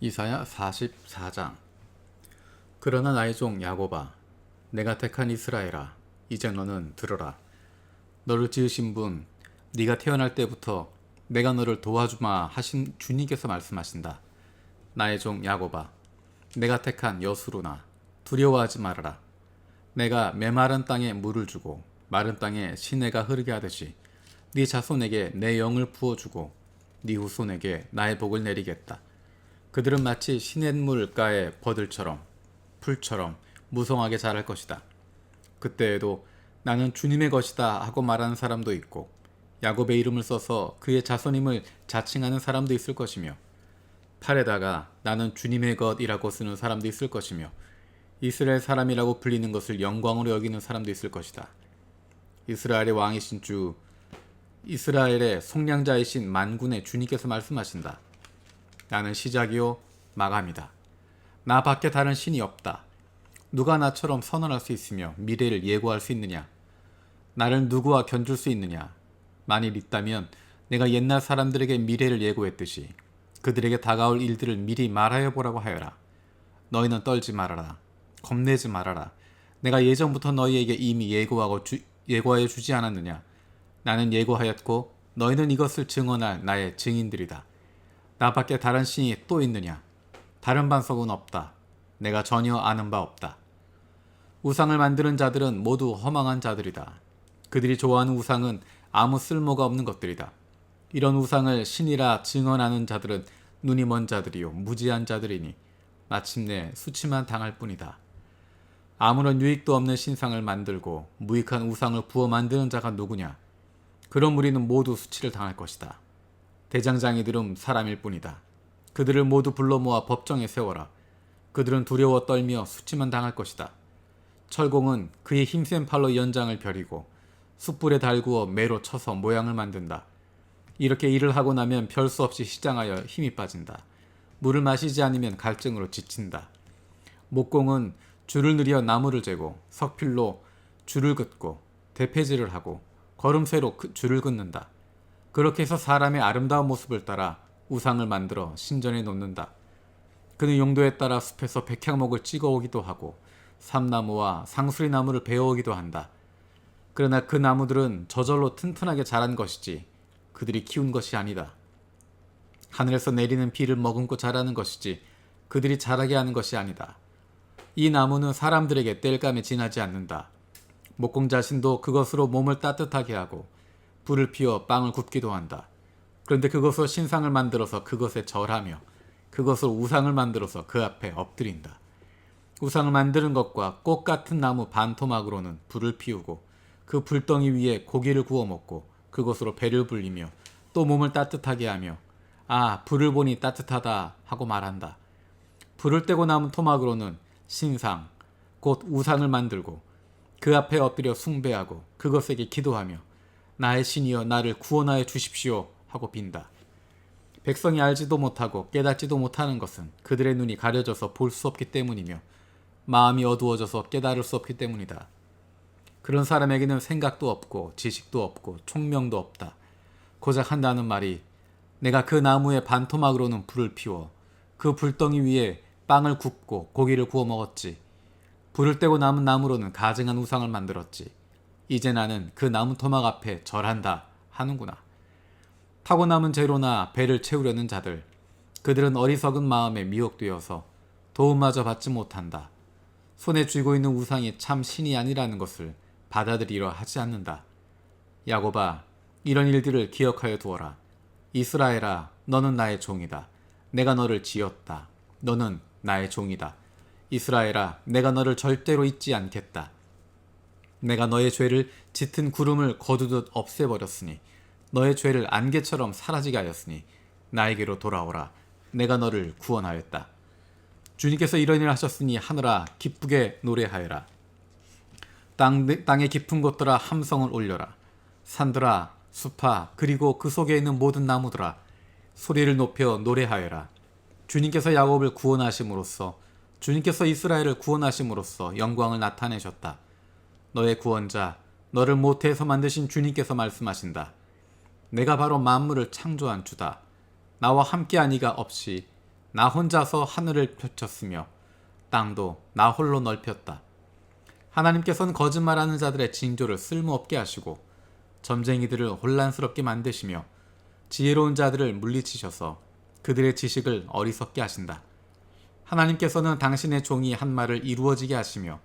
이사야 44장. 그러나 나의 종 야곱아, 내가 택한 이스라엘아, 이제 너는 들어라. 너를 지으신 분, 네가 태어날 때부터 내가 너를 도와주마 하신 주님께서 말씀하신다. 나의 종 야곱아, 내가 택한 여수로나 두려워하지 말아라. 내가 메마른 땅에 물을 주고 마른 땅에 시내가 흐르게 하듯이 네 자손에게 내 영을 부어주고 네 후손에게 나의 복을 내리겠다. 그들은 마치 시냇물가의 버들처럼 풀처럼 무성하게 자랄 것이다. 그때에도 나는 주님의 것이다 하고 말하는 사람도 있고 야곱의 이름을 써서 그의 자손임을 자칭하는 사람도 있을 것이며 팔에다가 나는 주님의 것이라고 쓰는 사람도 있을 것이며 이스라엘 사람이라고 불리는 것을 영광으로 여기는 사람도 있을 것이다. 이스라엘의 왕이신 주, 이스라엘의 속량자이신 만군의 주님께서 말씀하신다. 나는 시작이요 마감이다. 나 밖에 다른 신이 없다. 누가 나처럼 선언할 수 있으며 미래를 예고할 수 있느냐? 나를 누구와 견줄 수 있느냐? 만일 있다면 내가 옛날 사람들에게 미래를 예고했듯이 그들에게 다가올 일들을 미리 말하여 보라고 하여라. 너희는 떨지 말아라. 겁내지 말아라. 내가 예전부터 너희에게 이미 예고하여 주지 않았느냐? 나는 예고하였고 너희는 이것을 증언할 나의 증인들이다. 나밖에 다른 신이 또 있느냐? 다른 반석은 없다. 내가 전혀 아는 바 없다. 우상을 만드는 자들은 모두 허망한 자들이다. 그들이 좋아하는 우상은 아무 쓸모가 없는 것들이다. 이런 우상을 신이라 증언하는 자들은 눈이 먼 자들이요 무지한 자들이니 마침내 수치만 당할 뿐이다. 아무런 유익도 없는 신상을 만들고 무익한 우상을 부어 만드는 자가 누구냐? 그런 무리는 모두 수치를 당할 것이다. 대장장이들은 사람일 뿐이다. 그들을 모두 불러 모아 법정에 세워라. 그들은 두려워 떨며 수치만 당할 것이다. 철공은 그의 힘센 팔로 연장을 벼리고 숯불에 달구어 매로 쳐서 모양을 만든다. 이렇게 일을 하고 나면 별 수 없이 시장하여 힘이 빠진다. 물을 마시지 않으면 갈증으로 지친다. 목공은 줄을 늘여 나무를 재고 석필로 줄을 긋고 대패질을 하고 걸음쇠로 줄을 긋는다. 그렇게 해서 사람의 아름다운 모습을 따라 우상을 만들어 신전에 놓는다. 그는 용도에 따라 숲에서 백향목을 찍어오기도 하고 삼나무와 상수리나무를 베어오기도 한다. 그러나 그 나무들은 저절로 튼튼하게 자란 것이지 그들이 키운 것이 아니다. 하늘에서 내리는 비를 머금고 자라는 것이지 그들이 자라게 하는 것이 아니다. 이 나무는 사람들에게 땔감에 지나지 않는다. 목공 자신도 그것으로 몸을 따뜻하게 하고 불을 피워 빵을 굽기도 한다. 그런데 그것으로 신상을 만들어서 그것에 절하며 그것으로 우상을 만들어서 그 앞에 엎드린다. 우상을 만드는 것과 꽃 같은 나무 반토막으로는 불을 피우고 그 불덩이 위에 고기를 구워 먹고 그것으로 배를 불리며 또 몸을 따뜻하게 하며 아, 불을 보니 따뜻하다 하고 말한다. 불을 떼고 남은 토막으로는 신상, 곧 우상을 만들고 그 앞에 엎드려 숭배하고 그것에게 기도하며 나의 신이여 나를 구원하여 주십시오 하고 빈다. 백성이 알지도 못하고 깨닫지도 못하는 것은 그들의 눈이 가려져서 볼 수 없기 때문이며 마음이 어두워져서 깨달을 수 없기 때문이다. 그런 사람에게는 생각도 없고 지식도 없고 총명도 없다. 고작 한다는 말이 내가 그 나무의 반토막으로는 불을 피워 그 불덩이 위에 빵을 굽고 고기를 구워 먹었지. 불을 떼고 남은 나무로는 가증한 우상을 만들었지. 이제 나는 그 나무 토막 앞에 절한다 하는구나. 타고 남은 재료나 배를 채우려는 자들, 그들은 어리석은 마음에 미혹되어서 도움마저 받지 못한다. 손에 쥐고 있는 우상이 참 신이 아니라는 것을 받아들이려 하지 않는다. 야곱아, 이런 일들을 기억하여 두어라. 이스라엘아, 너는 나의 종이다. 내가 너를 지었다. 너는 나의 종이다. 이스라엘아, 내가 너를 절대로 잊지 않겠다. 내가 너의 죄를 짙은 구름을 거두듯 없애버렸으니 너의 죄를 안개처럼 사라지게 하였으니 나에게로 돌아오라. 내가 너를 구원하였다. 주님께서 이런 일을 하셨으니 하늘아 기쁘게 노래하여라. 땅의 깊은 곳들아 함성을 올려라. 산들아 숲아 그리고 그 속에 있는 모든 나무들아 소리를 높여 노래하여라. 주님께서 야곱을 구원하심으로써 주님께서 이스라엘을 구원하심으로써 영광을 나타내셨다. 너의 구원자, 너를 모태에서 만드신 주님께서 말씀하신다. 내가 바로 만물을 창조한 주다. 나와 함께한 이가 없이 나 혼자서 하늘을 펼쳤으며 땅도 나 홀로 넓혔다. 하나님께서는 거짓말하는 자들의 징조를 쓸모없게 하시고 점쟁이들을 혼란스럽게 만드시며 지혜로운 자들을 물리치셔서 그들의 지식을 어리석게 하신다. 하나님께서는 당신의 종이 한 말을 이루어지게 하시며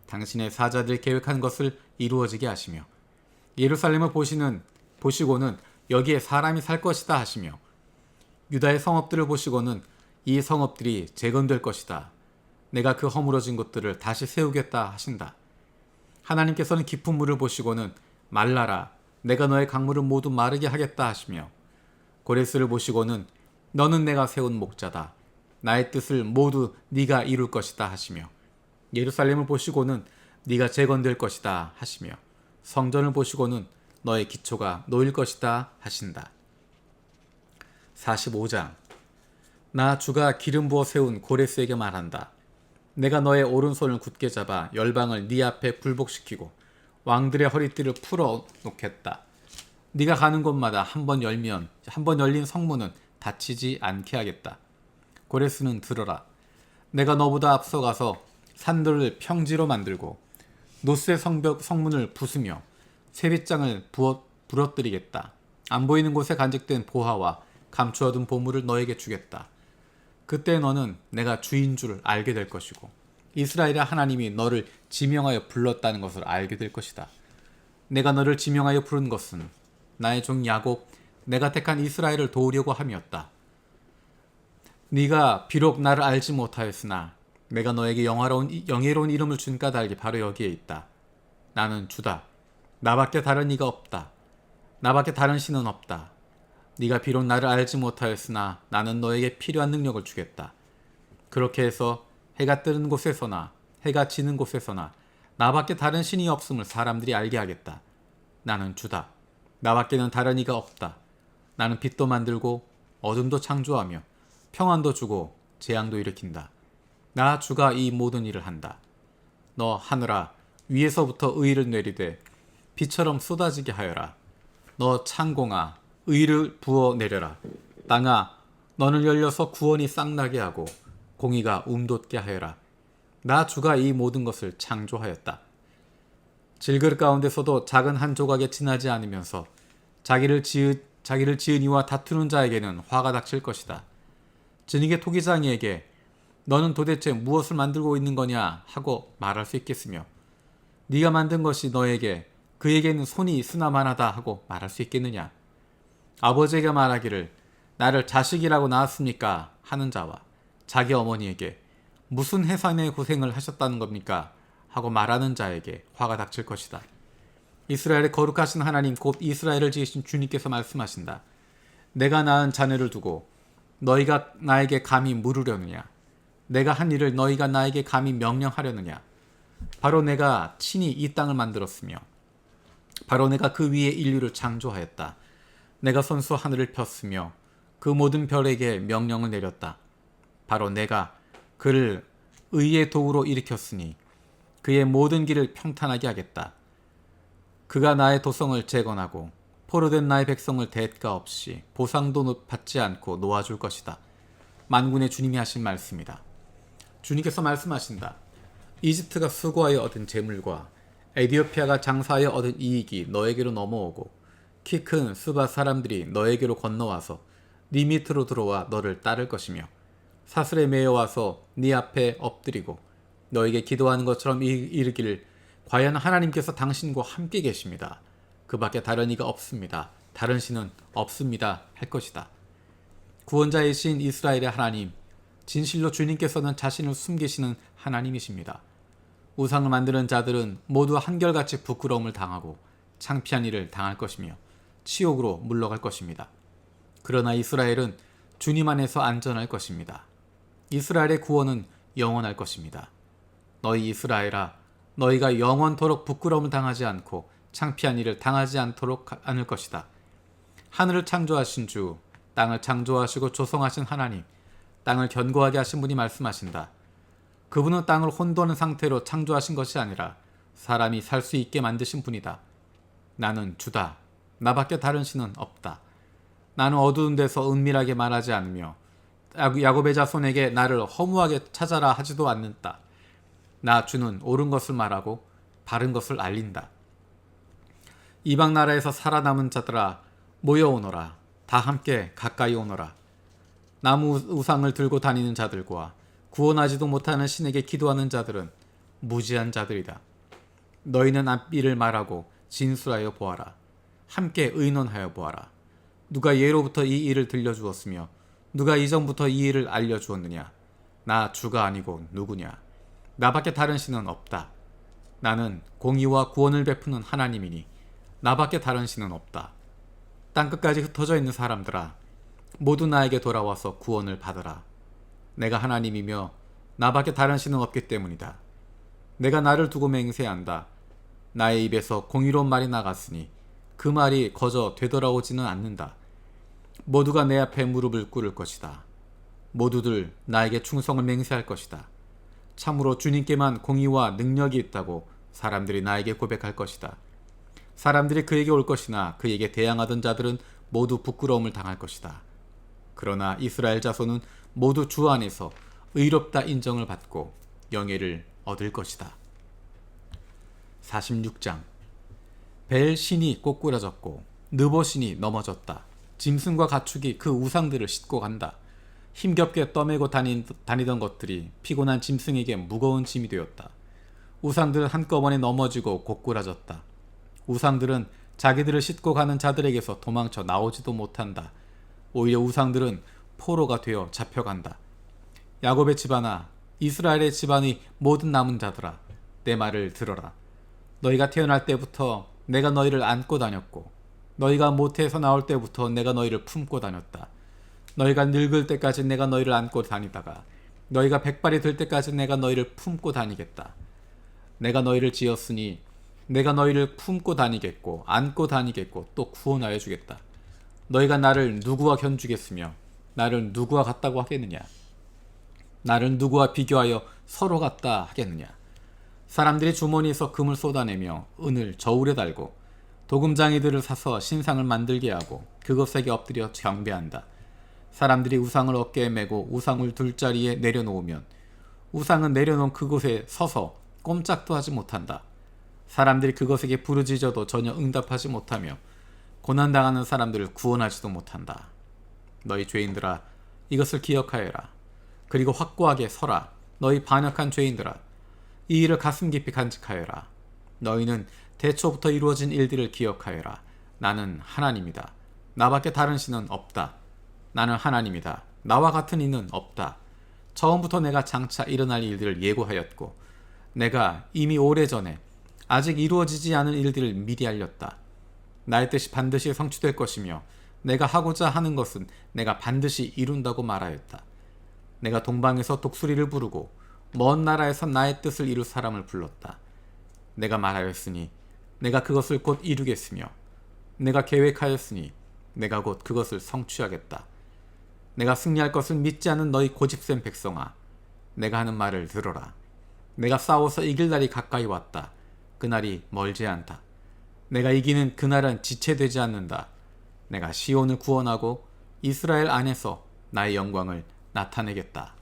당신의 사자들이 계획한 것을 이루어지게 하시며 예루살렘을 보시고는 여기에 사람이 살 것이다 하시며 유다의 성읍들을 보시고는 이 성읍들이 재건될 것이다. 내가 그 허물어진 곳들을 다시 세우겠다 하신다. 하나님께서는 깊은 물을 보시고는 말라라 내가 너의 강물을 모두 마르게 하겠다 하시며 고레스를 보시고는 너는 내가 세운 목자다. 나의 뜻을 모두 네가 이룰 것이다 하시며 예루살렘을 보시고는 네가 재건될 것이다 하시며 성전을 보시고는 너의 기초가 놓일 것이다 하신다. 45장 나 주가 기름 부어 세운 고레스에게 말한다. 내가 너의 오른손을 굳게 잡아 열방을 네 앞에 굴복시키고 왕들의 허리띠를 풀어 놓겠다. 네가 가는 곳마다 한 번 열린 성문은 닫히지 않게 하겠다. 고레스는 들어라. 내가 너보다 앞서가서 산들을 평지로 만들고 노스의 성문을 부수며 쇠빗장을 부러뜨리겠다. 안 보이는 곳에 간직된 보화와 감추어둔 보물을 너에게 주겠다. 그때 너는 내가 주인 줄 알게 될 것이고 이스라엘의 하나님이 너를 지명하여 불렀다는 것을 알게 될 것이다. 내가 너를 지명하여 부른 것은 나의 종 야곱, 내가 택한 이스라엘을 도우려고 함이었다. 네가 비록 나를 알지 못하였으나 내가 너에게 영예로운 이름을 준 까닭이 바로 여기에 있다. 나는 주다. 나밖에 다른 이가 없다. 나밖에 다른 신은 없다. 네가 비록 나를 알지 못하였으나 나는 너에게 필요한 능력을 주겠다. 그렇게 해서 해가 뜨는 곳에서나 해가 지는 곳에서나 나밖에 다른 신이 없음을 사람들이 알게 하겠다. 나는 주다. 나밖에는 다른 이가 없다. 나는 빛도 만들고 어둠도 창조하며 평안도 주고 재앙도 일으킨다. 나 주가 이 모든 일을 한다. 너 하늘아 위에서부터 의를 내리되 비처럼 쏟아지게 하여라. 너 창공아 의를 부어 내려라. 땅아 너는 열려서 구원이 싹나게 하고 공의가 움돋게 하여라. 나 주가 이 모든 것을 창조하였다. 질그릇 가운데서도 작은 한 조각에 지나지 않으면서 자기를 지은 이와 다투는 자에게는 화가 닥칠 것이다. 진익의 토기장이에게 너는 도대체 무엇을 만들고 있는 거냐 하고 말할 수 있겠으며 네가 만든 것이 너에게 그에게는 손이 있으나마나다 하고 말할 수 있겠느냐. 아버지가 말하기를 나를 자식이라고 낳았습니까 하는 자와 자기 어머니에게 무슨 해산의 고생을 하셨다는 겁니까 하고 말하는 자에게 화가 닥칠 것이다. 이스라엘의 거룩하신 하나님 곧 이스라엘을 지으신 주님께서 말씀하신다. 내가 낳은 자녀를 두고 너희가 나에게 감히 물으려느냐. 내가 한 일을 너희가 나에게 감히 명령하려느냐. 바로 내가 친히 이 땅을 만들었으며 바로 내가 그 위에 인류를 창조하였다. 내가 손수 하늘을 폈으며 그 모든 별에게 명령을 내렸다. 바로 내가 그를 의의 도구로 일으켰으니 그의 모든 길을 평탄하게 하겠다. 그가 나의 도성을 재건하고 포로된 나의 백성을 대가 없이 보상도 받지 않고 놓아줄 것이다. 만군의 주님이 하신 말씀이다. 주님께서 말씀하신다. 이집트가 수고하여 얻은 재물과 에디오피아가 장사하여 얻은 이익이 너에게로 넘어오고 키 큰 수바 사람들이 너에게로 건너와서 네 밑으로 들어와 너를 따를 것이며 사슬에 매여와서 네 앞에 엎드리고 너에게 기도하는 것처럼 이르기를 과연 하나님께서 당신과 함께 계십니다. 그 밖에 다른 이가 없습니다. 다른 신은 없습니다. 할 것이다. 구원자이신 이스라엘의 하나님, 진실로 주님께서는 자신을 숨기시는 하나님이십니다. 우상을 만드는 자들은 모두 한결같이 부끄러움을 당하고 창피한 일을 당할 것이며 치욕으로 물러갈 것입니다. 그러나 이스라엘은 주님 안에서 안전할 것입니다. 이스라엘의 구원은 영원할 것입니다. 너희 이스라엘아, 너희가 영원토록 부끄러움을 당하지 않고 창피한 일을 당하지 않을 것이다. 하늘을 창조하신 주, 땅을 창조하시고 조성하신 하나님, 땅을 견고하게 하신 분이 말씀하신다. 그분은 땅을 혼돈한 상태로 창조하신 것이 아니라 사람이 살 수 있게 만드신 분이다. 나는 주다. 나밖에 다른 신은 없다. 나는 어두운 데서 은밀하게 말하지 않으며 야곱의 자손에게 나를 허무하게 찾아라 하지도 않는다. 나 주는 옳은 것을 말하고 바른 것을 알린다. 이방 나라에서 살아남은 자들아 모여오너라. 다 함께 가까이 오너라. 나무 우상을 들고 다니는 자들과 구원하지도 못하는 신에게 기도하는 자들은 무지한 자들이다. 너희는 앞일을 말하고 진술하여 보아라. 함께 의논하여 보아라. 누가 예로부터 이 일을 들려주었으며 누가 이전부터 이 일을 알려주었느냐. 나 주가 아니고 누구냐. 나밖에 다른 신은 없다. 나는 공의와 구원을 베푸는 하나님이니 나밖에 다른 신은 없다. 땅끝까지 흩어져 있는 사람들아 모두 나에게 돌아와서 구원을 받으라. 내가 하나님이며 나밖에 다른 신은 없기 때문이다. 내가 나를 두고 맹세한다. 나의 입에서 공의로운 말이 나갔으니 그 말이 거저 되돌아오지는 않는다. 모두가 내 앞에 무릎을 꿇을 것이다. 모두들 나에게 충성을 맹세할 것이다. 참으로 주님께만 공의와 능력이 있다고 사람들이 나에게 고백할 것이다. 사람들이 그에게 올 것이나 그에게 대항하던 자들은 모두 부끄러움을 당할 것이다. 그러나 이스라엘 자손은 모두 주 안에서 의롭다 인정을 받고 영예를 얻을 것이다. 46장 벨 신이 꼬꾸라졌고 느보 신이 넘어졌다. 짐승과 가축이 그 우상들을 싣고 간다. 힘겹게 떠매고 다니던 것들이 피곤한 짐승에게 무거운 짐이 되었다. 우상들은 한꺼번에 넘어지고 고꾸라졌다. 우상들은 자기들을 싣고 가는 자들에게서 도망쳐 나오지도 못한다. 오히려 우상들은 포로가 되어 잡혀간다. 야곱의 집안아, 이스라엘의 집안의 모든 남은 자들아, 내 말을 들어라. 너희가 태어날 때부터 내가 너희를 안고 다녔고 너희가 모태에서 나올 때부터 내가 너희를 품고 다녔다. 너희가 늙을 때까지 내가 너희를 안고 다니다가 너희가 백발이 될 때까지 내가 너희를 품고 다니겠다. 내가 너희를 지었으니 내가 너희를 품고 다니겠고 안고 다니겠고 또 구원하여 주겠다. 너희가 나를 누구와 견주겠으며 나를 누구와 같다고 하겠느냐. 나를 누구와 비교하여 서로 같다 하겠느냐. 사람들이 주머니에서 금을 쏟아내며 은을 저울에 달고 도금장이들을 사서 신상을 만들게 하고 그것에게 엎드려 경배한다. 사람들이 우상을 어깨에 메고 우상을 둘 자리에 내려놓으면 우상은 내려놓은 그곳에 서서 꼼짝도 하지 못한다. 사람들이 그것에게 부르짖어도 전혀 응답하지 못하며 고난당하는 사람들을 구원하지도 못한다. 너희 죄인들아, 이것을 기억하여라. 그리고 확고하게 서라. 너희 반역한 죄인들아, 이 일을 가슴 깊이 간직하여라. 너희는 대초부터 이루어진 일들을 기억하여라. 나는 하나님이다. 나밖에 다른 신은 없다. 나는 하나님이다. 나와 같은 이는 없다. 처음부터 내가 장차 일어날 일들을 예고하였고 내가 이미 오래전에 아직 이루어지지 않은 일들을 미리 알렸다. 나의 뜻이 반드시 성취될 것이며 내가 하고자 하는 것은 내가 반드시 이룬다고 말하였다. 내가 동방에서 독수리를 부르고 먼 나라에서 나의 뜻을 이룰 사람을 불렀다. 내가 말하였으니 내가 그것을 곧 이루겠으며 내가 계획하였으니 내가 곧 그것을 성취하겠다. 내가 승리할 것을 믿지 않는 너희 고집센 백성아, 내가 하는 말을 들어라. 내가 싸워서 이길 날이 가까이 왔다. 그날이 멀지 않다. 내가 이기는 그날은 지체되지 않는다. 내가 시온을 구원하고 이스라엘 안에서 나의 영광을 나타내겠다.